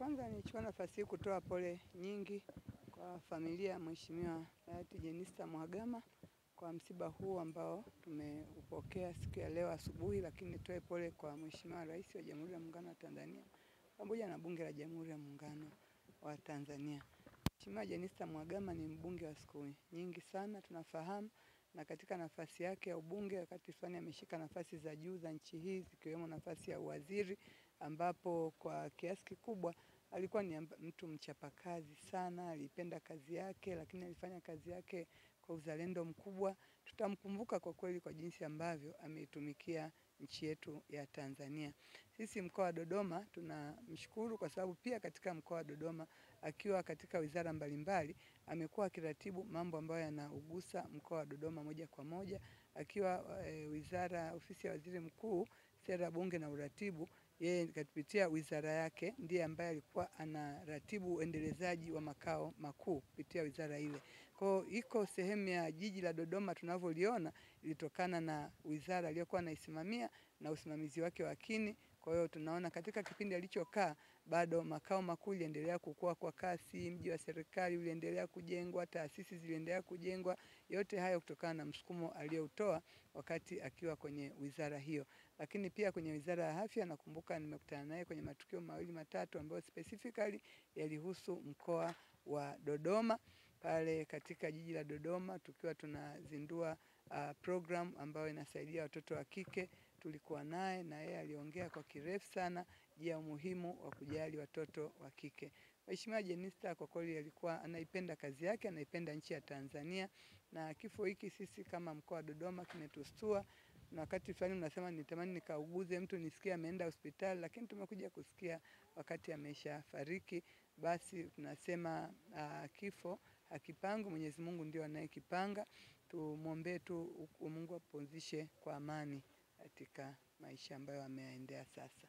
Kwanza nichukua nafasi hii kutoa pole nyingi kwa familia ya Mheshimiwa hayati Jenista Mhagama kwa msiba huu ambao tumeupokea siku ya leo asubuhi, lakini nitoe pole kwa Mheshimiwa Rais wa Jamhuri ya Muungano wa Tanzania pamoja na Bunge la Jamhuri ya Muungano wa Tanzania. Mheshimiwa Jenista Mhagama ni mbunge wa siku nyingi sana, tunafahamu, na katika nafasi yake ya ubunge wakati fulani ameshika nafasi za juu za nchi hii zikiwemo nafasi ya uwaziri, ambapo kwa kiasi kikubwa alikuwa ni mtu mchapakazi sana, alipenda kazi yake, lakini alifanya kazi yake kwa uzalendo mkubwa. Tutamkumbuka kwa kweli kwa jinsi ambavyo ameitumikia nchi yetu ya Tanzania. Sisi mkoa wa Dodoma tunamshukuru kwa sababu pia katika mkoa wa Dodoma akiwa katika wizara mbalimbali amekuwa akiratibu mambo ambayo yanaugusa mkoa wa Dodoma moja kwa moja, akiwa ofisi ya Waziri Mkuu, Sera, Bunge na Uratibu. Yeye kupitia wizara yake ndiye ambaye alikuwa anaratibu uendelezaji wa makao makuu kupitia wizara ile. Kwa hiyo iko sehemu ya jiji la Dodoma tunavyoliona ilitokana na wizara aliyokuwa anaisimamia na usimamizi wake wa kini. Kwa hiyo tunaona katika kipindi alichokaa bado makao makuu iliendelea kukua kwa kasi, mji wa serikali uliendelea kujengwa, taasisi ziliendelea kujengwa, yote hayo kutokana na msukumo aliyoutoa wakati akiwa kwenye wizara hiyo. Lakini pia kwenye wizara ya afya nakumbuka nimekutana naye kwenye matukio mawili matatu ambayo specifically yalihusu mkoa wa Dodoma. Pale katika jiji la Dodoma tukiwa tunazindua program ambayo inasaidia watoto wa kike, tulikuwa naye na yeye aliongea kwa kirefu sana juu ya umuhimu wa kujali watoto wa kike. Mheshimiwa Jenista kwa kweli alikuwa anaipenda kazi yake, anaipenda nchi ya Tanzania, na kifo hiki sisi kama mkoa wa Dodoma kimetustua. Na wakati fulani unasema nitamani nikauguze mtu nisikie ameenda hospitali, lakini tumekuja kusikia wakati ameshafariki. Basi tunasema kifo hakipangwi, Mwenyezi Mungu ndio anayekipanga. Tumuombe tu Mungu apumzishe kwa amani katika maisha ambayo ameyaendea sasa.